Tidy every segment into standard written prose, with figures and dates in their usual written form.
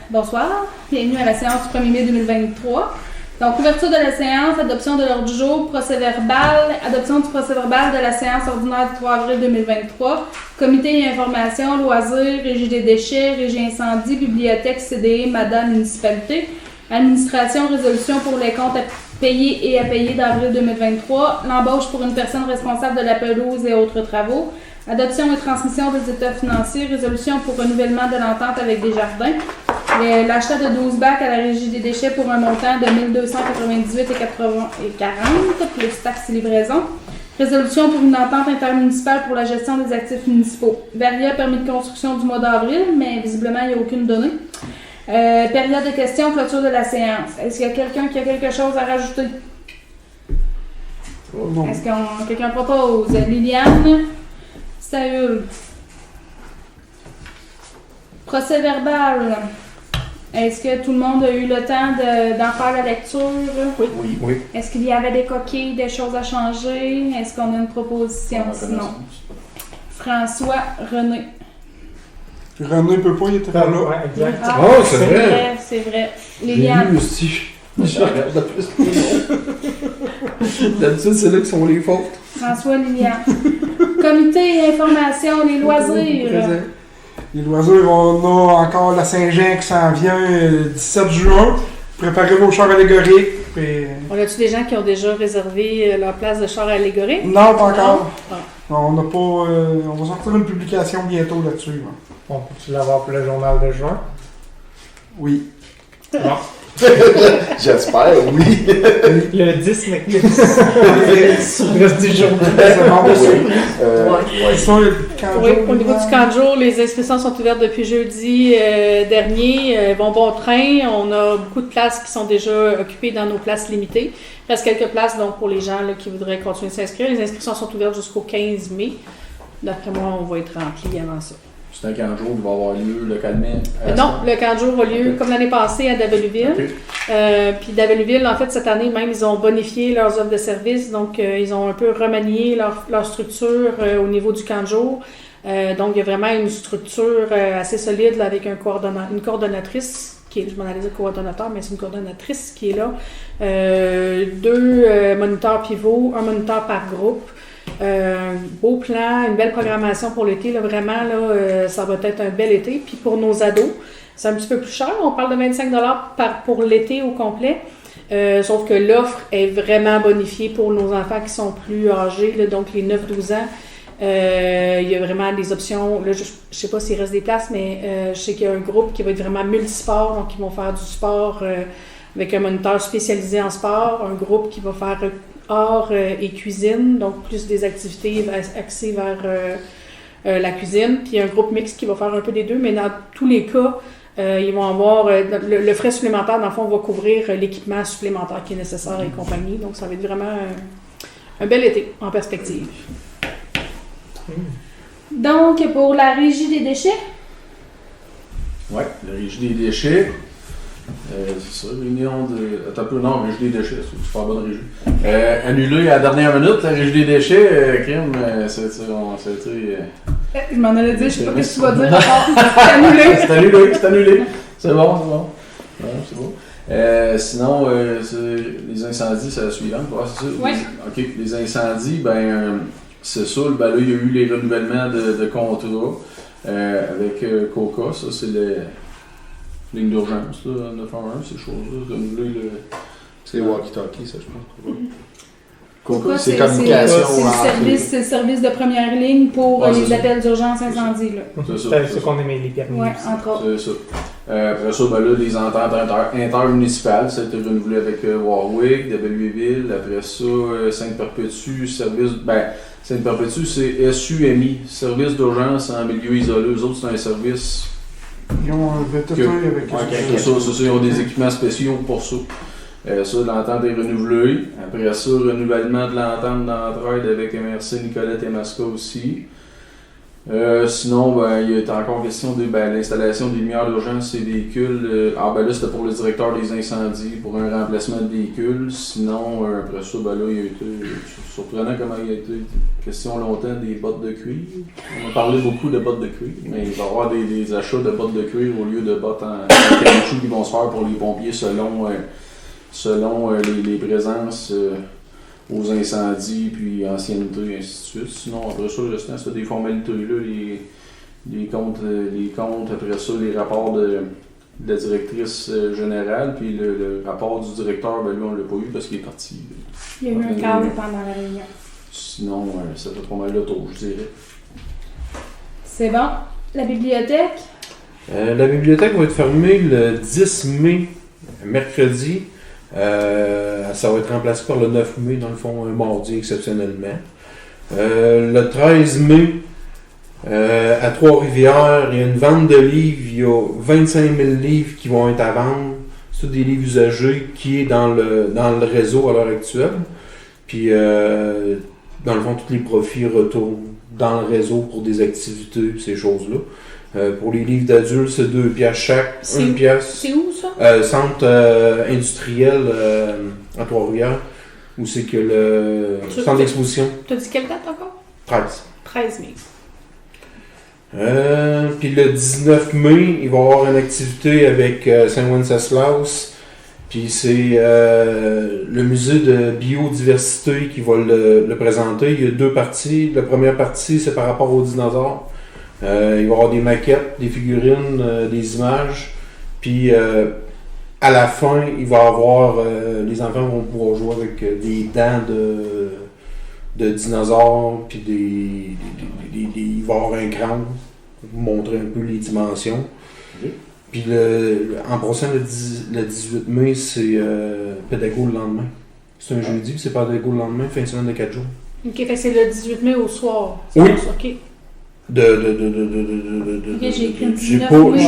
Bonsoir, bienvenue à la séance du 1er mai 2023. Donc, ouverture de la séance, adoption de l'ordre du jour, procès-verbal, adoption du procès-verbal de la séance ordinaire du 3 avril 2023, comité et information, loisirs, régie des déchets, régie incendie, bibliothèque, CDE, MADA, municipalité, administration, résolution pour les comptes à payer et à payer d'avril 2023, l'embauche pour une personne responsable de la pelouse et autres travaux, adoption et transmission des états financiers, résolution pour renouvellement de l'entente avec Desjardins, l'achat de 12 bacs à la Régie des déchets pour un montant de 1298,40 plus taxes et livraison, résolution pour une entente intermunicipale pour la gestion des actifs municipaux. Veria, permis de construction du mois d'avril, mais visiblement il n'y a aucune donnée. Période de questions, clôture de la séance. Est-ce qu'il y a quelqu'un qui a quelque chose à rajouter? Non. Est-ce que quelqu'un propose? Liliane? Saül. Procès verbal. Est-ce que tout le monde a eu le temps d'en faire la lecture? Oui. Est-ce qu'il y avait des coquilles, des choses à changer? Est-ce qu'on a une proposition sinon? François René. René peut pas, il était pas là. Ouais, exact. Ah, Oh, c'est vrai. C'est vrai. Liliane. J'ai lu aussi. Je regarde la plus. D'habitude, c'est là que sont les fautes. François Liliane. Comité et information, les loisirs. Les loisirs, on a encore la Saint-Jean qui s'en vient le 17 juin. Préparez vos chars allégoriques. Puis... On a-tu des gens qui ont déjà réservé leur place de char allégorique? Non, pas encore. Non? On n'a pas. On va sortir une publication bientôt là-dessus. Là. On peut-tu l'avoir pour le journal de juin? Oui. Bon. J'espère, oui. Le 10 Netflix. Il reste 10 jours. C'est bon, Ouais. ça, le camp de Oui, jour, au niveau du camp de jour, les inscriptions sont ouvertes depuis jeudi dernier. Bon train. On a beaucoup de places qui sont déjà occupées dans nos places limitées. Il reste quelques places donc pour les gens là, qui voudraient continuer de s'inscrire. Les inscriptions sont ouvertes jusqu'au 15 mai. D'après moi, on va être rempli avant ça. C'est un camp de jour qui va avoir lieu localement. Non, le camp de jour a lieu comme l'année passée à Daveluville. Okay. Puis Daveluville, en fait, cette année même, ils ont bonifié leurs offres de services. Donc, ils ont un peu remanié leur structure au niveau du camp de jour. Donc, il y a vraiment une structure assez solide là, avec une coordonnatrice, qui est, je m'en allais dire coordonnateur, mais c'est une coordonnatrice qui est là. 2 moniteurs pivots, un moniteur par groupe. Beau plan, une belle programmation pour l'été. Là, vraiment, là, ça va être un bel été. Puis pour nos ados, c'est un petit peu plus cher. On parle de 25$ pour l'été au complet. Sauf que l'offre est vraiment bonifiée pour nos enfants qui sont plus âgés, là, donc les 9-12 ans. Il y a vraiment des options. Là, je ne sais pas s'il reste des places, mais je sais qu'il y a un groupe qui va être vraiment multisport. Donc, ils vont faire du sport avec un moniteur spécialisé en sport. Un groupe qui va faire art et cuisine, donc plus des activités axées vers la cuisine, puis un groupe mixte qui va faire un peu des deux, mais dans tous les cas, ils vont avoir le frais supplémentaire, dans le fond, va couvrir l'équipement supplémentaire qui est nécessaire et compagnie, donc ça va être vraiment un bel été en perspective. Donc, pour la Régie des déchets, Oui, la Régie des déchets. C'est ça, réunion de. Attends un peu, non, Régie des déchets, c'est une super bonne régie. Annulée à la dernière minute, la Régie des déchets, crime, ça a été. je m'en allais dire, je sais pas ce que tu vas dire encore. C'est annulé. C'est annulé. C'est bon. Ouais, c'est bon. Sinon, les incendies, c'est la suivante. Ouais, c'est ça. Oui. OK, les incendies, c'est ça. Là, il y a eu les renouvellements de contrats avec Coca. Ça, c'est ligne d'urgence, là, 911, ces choses-là. Renouveler le. C'est les walkie-talkies, ça, je pense. Coca, c'est communication. C'est le service de première ligne pour Ouais, les c'est appels d'urgence incendie. Là. C'est ça. C'est ce qu'on aimait les permis. Oui, aussi. entre autres. C'est ça. Après ça, là, les ententes intermunicipales, ça a été renouvelé avec Warwick, Daveluville. Après ça, Sainte-Perpétue, service. Sainte-Perpétue, c'est SUMI, service d'urgence en milieu isolé. Eux autres, c'est un service. Ils ont un VTT avec C'est ça, ils ont des équipements spéciaux pour ça. Ça, l'entente est renouvelée. Après ça, renouvellement de l'entente d'entraide avec MRC Nicolette et Masca aussi. Sinon, il y a encore question de l'installation des lumières d'urgence et véhicules. Là, c'était pour le directeur des incendies, pour un remplacement de véhicules. Sinon, après ça, là, il a été surprenant comment il a été question longtemps des bottes de cuir. On a parlé beaucoup de bottes de cuir, mais il va y avoir des achats de bottes de cuir au lieu de bottes en caoutchouc qui vont se faire pour les pompiers selon les présences aux incendies, puis ancienneté, et ainsi de suite. Sinon, après ça, le restant, c'est des formalités, là, les comptes, après ça, les rapports de la directrice générale, puis le rapport du directeur, lui, on l'a pas eu parce qu'il est parti. Il y a eu un câble pendant la réunion. Sinon, ça fait pas mal le tour, je dirais. C'est bon. La bibliothèque? La bibliothèque va être fermée le 10 mai, mercredi. Ça va être remplacé par le 9 mai, dans le fond, un mardi exceptionnellement. Le 13 mai, à Trois-Rivières, il y a une vente de livres. Il y a 25 000 livres qui vont être à vendre. C'est tous des livres usagés qui est dans le réseau à l'heure actuelle. Puis, dans le fond, tous les profits retournent dans le réseau pour des activités, ces choses-là. Pour les livres d'adultes, c'est 2 piastres chaque. 1 piastre. C'est où ça? Centre industriel à Trois-Rivières, où c'est que le centre d'exposition. Tu as dit quelle date encore? 13. 13 mai. Puis le 19 mai, il va y avoir une activité avec Saint-Wenceslas. Puis c'est le musée de biodiversité qui va le présenter. Il y a 2 parties. La première partie, c'est par rapport aux dinosaures. Il va y avoir des maquettes, des figurines, des images. Puis à la fin, il va y avoir les enfants vont pouvoir jouer avec des dents de dinosaures. Puis il va y avoir un crâne pour montrer un peu les dimensions. Okay. Puis en passant, le 18 mai, c'est Pédago le lendemain. C'est un jeudi, puis c'est Pédago le lendemain, fin de semaine de 4 jours. Ok, fait que c'est le 18 mai au soir. Oui. Ok. J'ai écrit le 19 mai.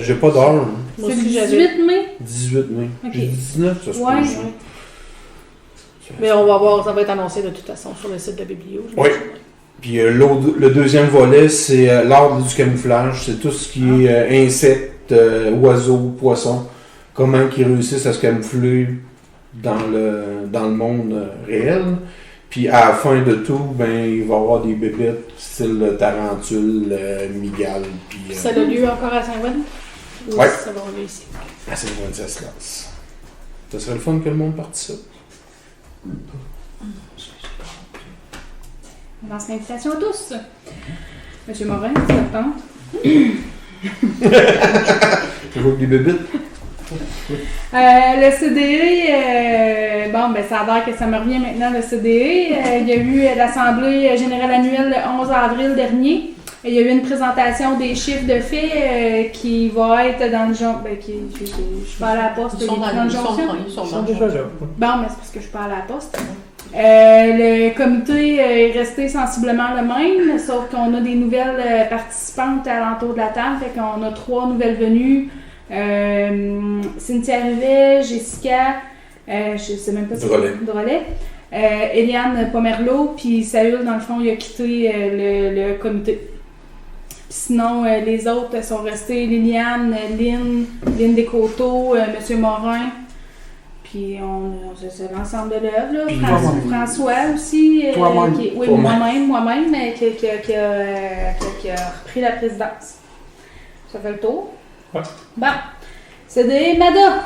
J'ai pas d'heure. Hein. Moi C'est le aussi, 18 mai? 18 mai. Ok. J'ai 19, ça se Ouais. peut. Mais on va voir, ça va être annoncé de toute façon sur le site de Biblio. Oui. Puis le deuxième volet, c'est l'art du camouflage. C'est tout ce qui est insectes, oiseaux, poissons. Comment ils réussissent à se camoufler dans le monde réel. Puis à la fin de tout, il va y avoir des bébites style tarentule, migale. Puis, Ça a lieu encore à Saint-Wen? Ou Ouais. ça va avoir lieu ici? à Saint-Wenceslas. Ça serait le fun que le monde participe. On lance l'invitation à tous. Monsieur Morin, ça te tente? Toujours des bébites. Le CDE, ça a l'air que ça me revient maintenant, le CDE. Il y a eu l'Assemblée générale annuelle le 11 avril dernier. Il y a eu une présentation des chiffres de fait qui va être dans le jonction. Je suis pas à la poste. Ils sont dans le jonction. Ils sont déjà là. Bon, mais c'est parce que je suis pas à la poste. Le comité est resté sensiblement le même, sauf qu'on a des nouvelles participantes alentour de la table. Fait qu'on a 3 nouvelles venues. Cynthia Rivet, Jessica, je sais même pas si Drolet, Eliane Pomerleau, puis Saül, dans le fond, il a quitté le comité. Puis sinon, les autres sont restés Liliane, Lynn Descoteaux, M. Morin, puis c'est l'ensemble de l'œuvre, là. Puis François aussi, Toi-même. oui, moi-même, qui a repris la présidence. Ça fait le tour. Ouais. Bon, c'est des Mada.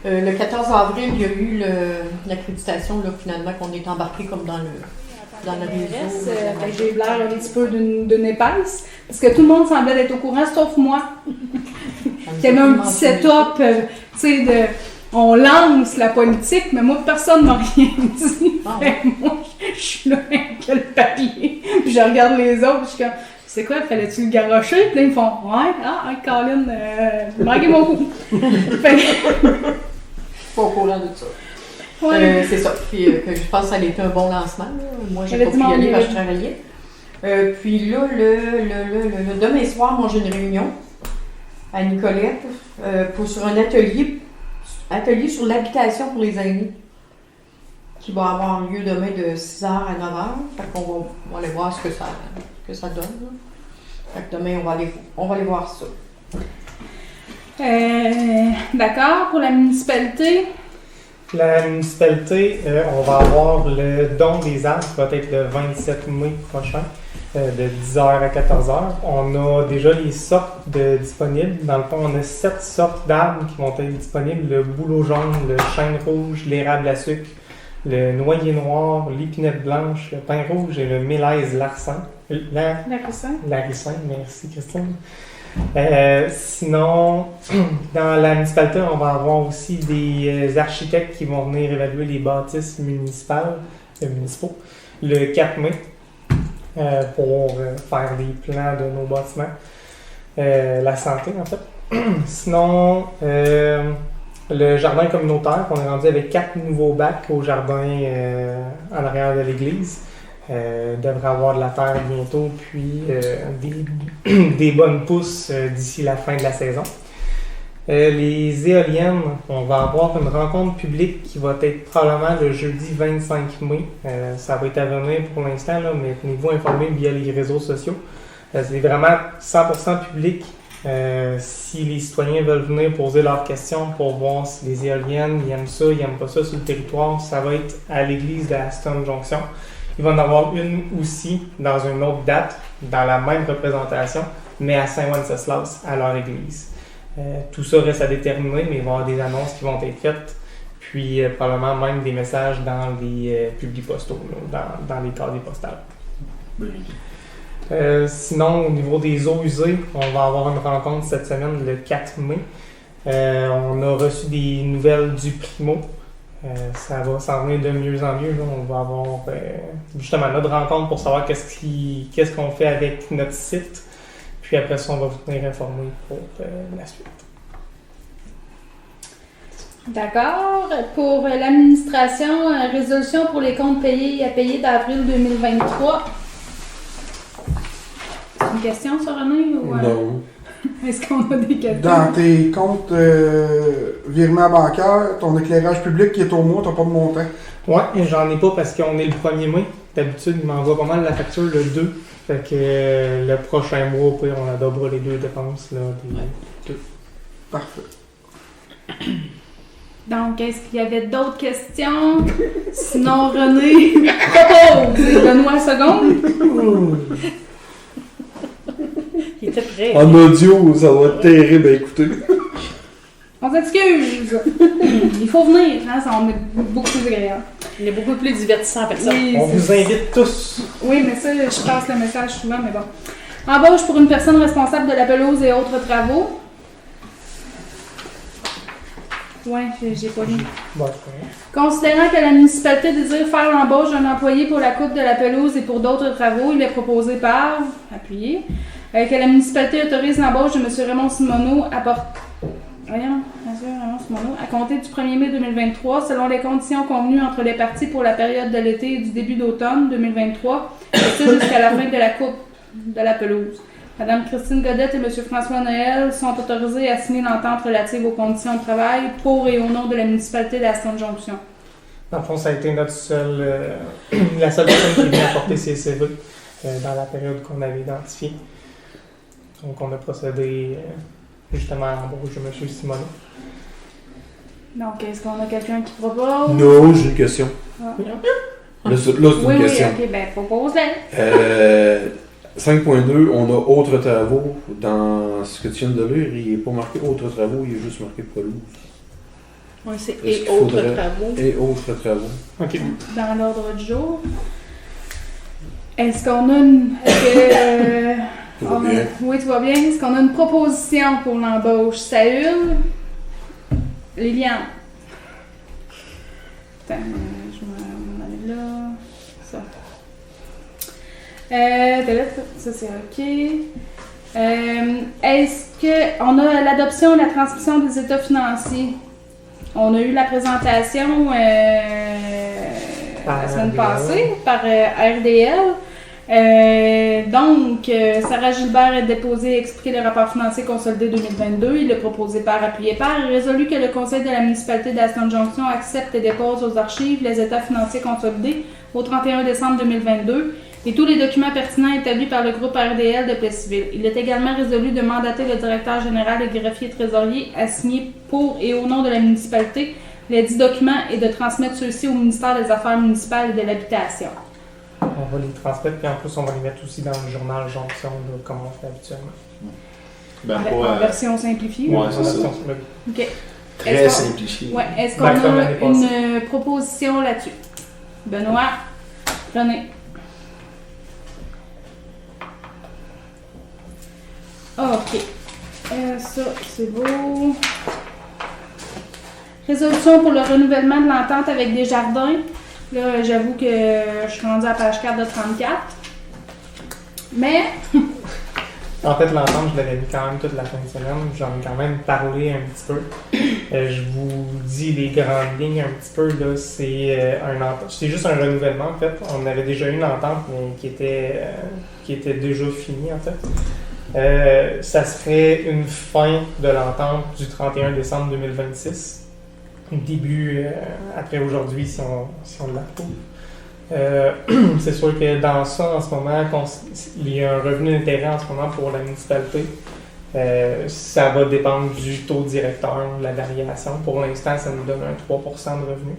Le 14 avril, il y a eu l'accréditation, là, finalement, qu'on est embarqué comme dans le réseau. J'ai eu l'air un petit peu d'une épaisse, parce que tout le monde semblait être au courant, sauf moi. Il y avait un petit setup, tu sais, on lance la politique, mais moi, personne ne m'a rien dit. Ah. Moi, je suis là avec le papier, puis je regarde les autres, puis je suis comme... C'est quoi, fallait-tu le garrocher? Puis là, ils me font, ouais, Colin, manquez mon coup. Fait que- Pas au courant de ça. Ouais. C'est ça. Puis que je pense que ça a été un bon lancement. Là. Moi, j'ai Il y pas avait pu du y aller monde, parce que je travaillais. Puis là, le demain soir, moi, j'ai une réunion à Nicolette sur un atelier sur l'habitation pour les aînés qui va avoir lieu demain de 6h à 9h. Fait qu'on va aller voir ce que que ça donne. Là. Fait que demain, on va aller voir ça. D'accord. Pour la municipalité, La municipalité, on va avoir le don des arbres, qui va être le 27 mai prochain, de 10h à 14h. On a déjà les sortes disponibles. Dans le fond, on a 7 sortes d'arbres qui vont être disponibles. Le bouleau jaune, le chêne rouge, l'érable à sucre, le noyer noir, l'épinette blanche, le pin rouge et le mélèze larsen. Larsen, merci Christine. Sinon, dans la municipalité, on va avoir aussi des architectes qui vont venir évaluer les bâtisses municipaux le 4 mai pour faire des plans de nos bâtiments. La santé, en fait. Sinon, le jardin communautaire, on est rendu avec 4 nouveaux bacs au jardin en arrière de l'église. Devrait avoir de la terre bientôt, puis des bonnes pousses d'ici la fin de la saison. Les éoliennes, on va avoir une rencontre publique qui va être probablement le jeudi 25 mai. Ça va être à venir pour l'instant, là, mais tenez-vous informés via les réseaux sociaux. C'est vraiment 100% public. Si les citoyens veulent venir poser leurs questions pour voir si les éoliennes, ils aiment ça, ils n'aiment pas ça sur le territoire, ça va être à l'église de Aston Junction. Il va en avoir une aussi dans une autre date, dans la même représentation, mais à Saint-Wenceslas, à leur église. Tout ça reste à déterminer, mais il va y avoir des annonces qui vont être faites, puis probablement même des messages dans les publics postaux, là, dans les casiers postales. Sinon, au niveau des eaux usées, on va avoir une rencontre cette semaine, le 4 mai. On a reçu des nouvelles du Primo. Ça va s'en venir de mieux en mieux. Là. On va avoir justement notre rencontre pour savoir qu'est-ce qu'on fait avec notre site. Puis après ça, on va vous tenir informé pour la suite. d'accord. Pour l'administration, résolution pour les comptes payés à payer d'avril 2023. C'est une question, ça, René? Ou, Non. Est-ce qu'on a des questions? Dans tes comptes virements bancaires, ton éclairage public qui est au mois, t'as pas de montant. Ouais, j'en ai pas parce qu'on est le 1er mai. D'habitude, il m'envoie pas mal la facture le 2. Fait que le prochain mois, au pire, on adobera les 2 dépenses. Là, des... Parfait. Donc, est-ce qu'il y avait d'autres questions? Sinon, René, propose. Donne-moi une seconde. Il était prêt. En audio, ça va être terrible à écouter. On s'excuse. Il faut venir, hein, ça va être beaucoup plus agréable. Il est beaucoup plus divertissant personne. Oui, On vous invite tous. Oui, mais ça, je passe le message souvent, mais bon. Embauche pour une personne responsable de la pelouse et autres travaux. Ouais, j'ai pas lu. Bon, Considérant que la municipalité désire faire l'embauche d'un employé pour la coupe de la pelouse et pour d'autres travaux, il est proposé par... Appuyé. Que la municipalité autorise l'embauche de M. Raymond Simoneau à compter du 1er mai 2023, selon les conditions convenues entre les parties pour la période de l'été et du début d'automne 2023, et ce jusqu'à la fin de la coupe de la pelouse. Mme Christine Godette et M. François Noël sont autorisés à signer l'entente relative aux conditions de travail pour et au nom de la municipalité d'Aston Junction. Dans le fond, ça a été la seule personne qui est venue apporter ses CV dans la période qu'on avait identifiée. Donc, on a procédé justement à l'embauche de M. Simoneau. Donc, est-ce qu'on a quelqu'un qui propose? Non, j'ai une question. Ah. Là, c'est une question. Oui, ok, ben, propose-la. 5.2, on a autres travaux. Dans ce que tu viens de lire, il n'est pas marqué autres travaux, il est juste marqué pelouse. Oui, c'est Est-ce et qu'il autres faudrait- travaux. Et autres travaux. OK. Dans l'ordre du jour. Est-ce qu'on a une... Tout va bien. Oui, tout va bien. Est-ce qu'on a une proposition pour l'embauche? Saül? Liliane? Attends, je m'en aller là. Ça. Ça c'est OK. Est-ce qu'on a l'adoption et la transmission des états financiers? On a eu la présentation la semaine passée par RDL. Donc, Sarah Gilbert a déposé et expliqué le rapport financier consolidé 2022. Il est proposé par, appuyé par, et résolu que le conseil de la municipalité d'Aston Junction accepte et dépose aux archives les états financiers consolidés au 31 décembre 2022, et tous les documents pertinents établis par le groupe RDL de Plessisville. Il est également résolu de mandater le directeur général et greffier trésorier à signer pour et au nom de la municipalité les 10 documents et de transmettre ceux-ci au ministère des Affaires municipales et de l'Habitation. On va les transmettre, puis en plus, on va les mettre aussi dans le journal Jonction, là, comme on fait habituellement. Ben, En version simplifiée. Ouais, là. c'est ça. OK. Très Est-ce qu'on- simplifié. Ouais. Est-ce qu'on Ben, comme a l'année passée. une proposition là-dessus? Benoît, René. OK. Ça, c'est beau. Résolution pour le renouvellement de l'entente avec Desjardins. Là, j'avoue que je suis rendue à page 4 de 34. Mais, En fait, l'entente, je l'avais mis quand même toute la fin de semaine. J'en ai quand même parlé un petit peu. Je vous dis les grandes lignes un petit peu. Là, c'est juste un renouvellement, en fait. On avait déjà eu une entente, mais qui était déjà finie, en fait. Ça serait une fin de l'entente du 31 décembre 2026. Début après aujourd'hui, si on l'approuve. C'est sûr que dans ça, en ce moment, il y a un revenu d'intérêt en ce moment pour la municipalité. Ça va dépendre du taux directeur, la variation. Pour l'instant, ça nous donne un 3% de revenu.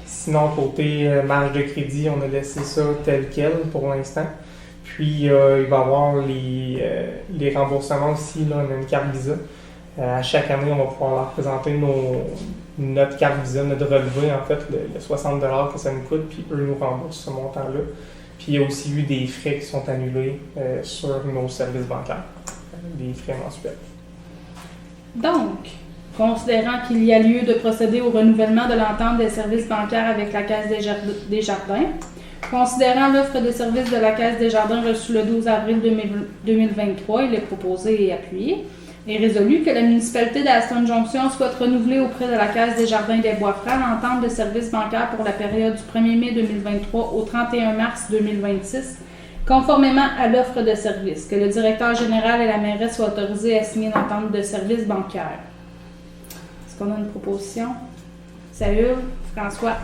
Sinon, côté marge de crédit, on a laissé ça tel quel pour l'instant. Puis, il va y avoir les remboursements aussi. Là, on a une carte Visa. À chaque année, on va pouvoir leur présenter notre carte Visa, notre relevé, en fait, le 60$ que ça nous coûte, puis eux nous remboursent ce montant-là. Puis il y a aussi eu des frais qui sont annulés sur nos services bancaires, des frais mensuels. donc, considérant qu'il y a lieu de procéder au renouvellement de l'entente des services bancaires avec la Caisse Desjardins, considérant l'offre de services de la Caisse Desjardins reçue le 12 avril 2023, il est proposé et appuyé. est résolu que la municipalité d'Aston Junction soit renouvelée auprès de la Caisse des Jardins des Bois-Francs l'entente de services bancaires pour la période du 1er mai 2023 au 31 mars 2026, conformément à l'offre de services, que le directeur général et la mairesse soient autorisés à signer l'entente de services bancaires. Est-ce qu'on a une proposition? Saül, François?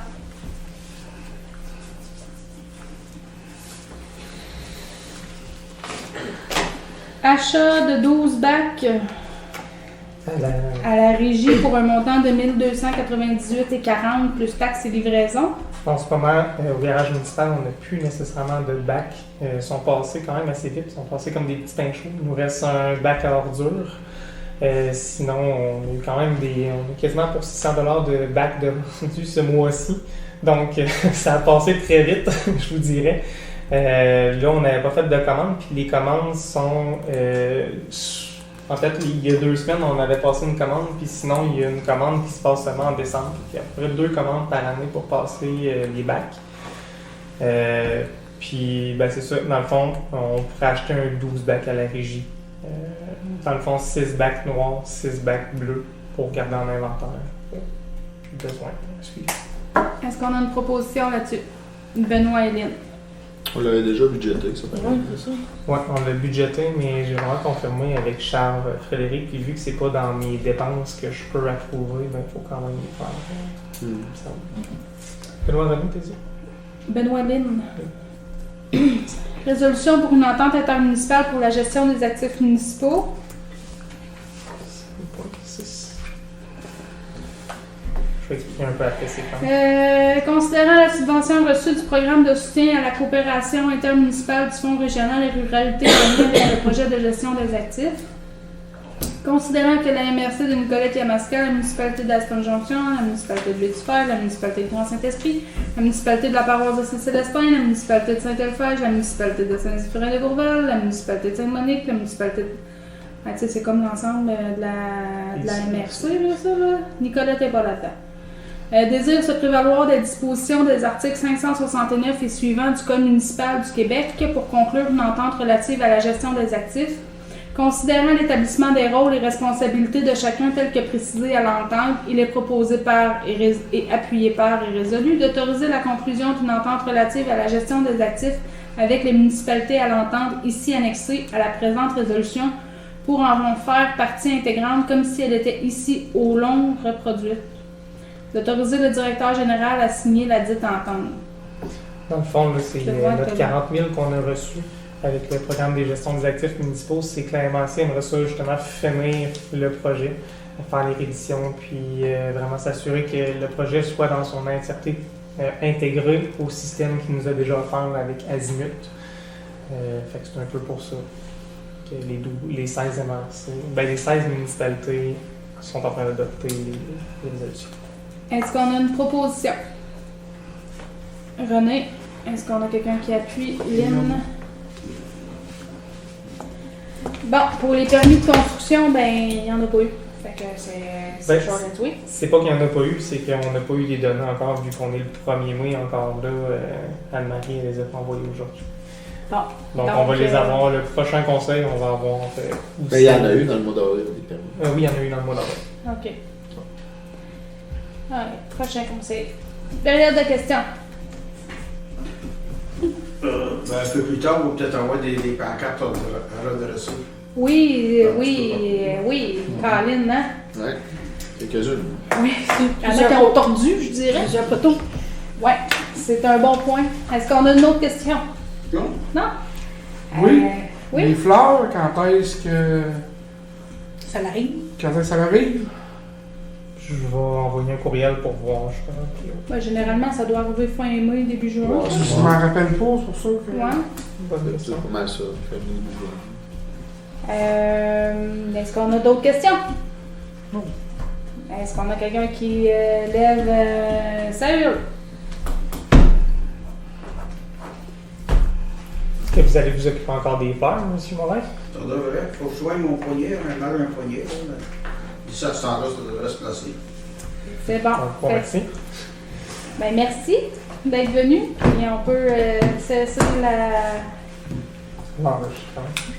Achat de 12 bacs à la régie pour un montant de 1298,40 plus taxes et livraison. En ce moment, au garage municipal, on n'a plus nécessairement de bacs. Ils sont passés quand même assez vite. Ils sont passés comme des petits pains chauds. Il nous reste un bac à ordures. Sinon, on a eu quand même on a quasiment pour 600$ de bacs de vendu ce mois-ci. Donc, ça a passé très vite, je vous dirais. Là, on n'avait pas fait de commandes, puis les commandes sont... en fait, il y a 2 semaines, on avait passé une commande, puis sinon, il y a une commande qui se passe seulement en décembre. Il y a à peu près 2 commandes par année pour passer les bacs. Puis, ben, c'est ça. Dans le fond, on pourrait acheter un 12 bacs à la régie. Dans le fond, 6 bacs noirs, 6 bacs bleus pour garder en inventaire. Besoin de suivre. Est-ce qu'on a une proposition là-dessus? Benoît et Lynn. On l'avait déjà budgété, ça paraît. Oui, c'est ça. Oui, on l'a budgété, mais j'ai vraiment confirmé avec Charles Frédéric, puis vu que c'est pas dans mes dépenses que je peux approuver, ben il faut quand même les faire. Ça va. Benoît René, t'es dit? Benoît Lynn. Résolution pour une entente intermunicipale pour la gestion des actifs municipaux. Je vais expliquer un peu après ces points. Considérant la subvention reçue du programme de soutien à la coopération intermunicipale du Fonds régional et ruralité en lien avec le projet de gestion des actifs. Considérant que la MRC de Nicolette-Yamaska, la municipalité d'Aston Junction, la municipalité de Lucifer, la municipalité de Grand-Saint-Esprit, la municipalité de la paroisse de Saint-Célestin, la municipalité de Saint-Elphège, la municipalité de Saint-Zéphirin-de-Bourval, la municipalité de Sainte-Monique, la municipalité de... Ah, tu sais, c'est comme l'ensemble de la MRC, là, ça, là. Nicolette n'est pas là-dedans. Désire se prévaloir des dispositions des articles 569 et suivants du Code municipal du Québec pour conclure une entente relative à la gestion des actifs. Considérant l'établissement des rôles et responsabilités de chacun tel que précisé à l'entente, il est proposé par et appuyé par et résolu d'autoriser la conclusion d'une entente relative à la gestion des actifs avec les municipalités à l'entente ici annexée à la présente résolution pour en faire partie intégrante comme si elle était ici au long reproduite. D'autoriser le directeur général à signer la dite entente. Dans le fond, là, c'est Je vois notre que- 40 000 qu'on a reçu avec le programme des gestions des actifs municipaux. C'est que la MRC aimerait ça justement finir le projet, faire les rééditions, puis vraiment s'assurer que le projet soit dans son entièreté intégré au système qu'il nous a déjà offert avec Azimut. Fait que c'est un peu pour ça que les 16 MRC, les 16 municipalités sont en train d'adopter les résolutions. Est-ce qu'on a une proposition? René, est-ce qu'on a quelqu'un qui appuie? Lynn? Bon, pour les permis de construction, il n'y en a pas eu. Fait que c'est chaud à tuer. C'est pas qu'il n'y en a pas eu, c'est qu'on n'a pas eu les données encore, vu qu'on est le 1er mai encore là. Anne-Marie les a pas envoyées aujourd'hui. Bon. Donc on va les avoir. Le prochain conseil, on va avoir. Mais il y en a eu dans le mois d'avril des permis. Oui, il y en a eu dans le mois d'avril. OK. Allez, prochain conseil. Période de questions. Un peu plus tard, on va peut-être avoir des pancartes à redresser. Oui, Caroline, hein? Ouais, quelques-unes. Oui. Il y en a qui ont tordu, je dirais. Plusieurs poteaux. Ouais, c'est un bon point. Est-ce qu'on a une autre question? Non. Non? Oui. Oui. Les fleurs, quand est-ce que Ça l'arrive. ça arrive? Je vais envoyer un courriel pour voir. Généralement, ça doit arriver fin mai, début juin. Ouais, Je m'en rappelle pas, c'est pour ça que. Ouais. C'est pas mal ça. Est-ce qu'on a d'autres questions? Non. Est-ce qu'on a quelqu'un qui lève sérieux? Est-ce que vous allez vous occuper encore des fleurs, M. Morin? Ça devrait. Faut que je soigne mon poignet, un mal un poignet. D'ici à ce temps-là, ça devrait se placer. C'est bon. Bon, merci. Merci d'être venu. Et on peut cesser la... Non, je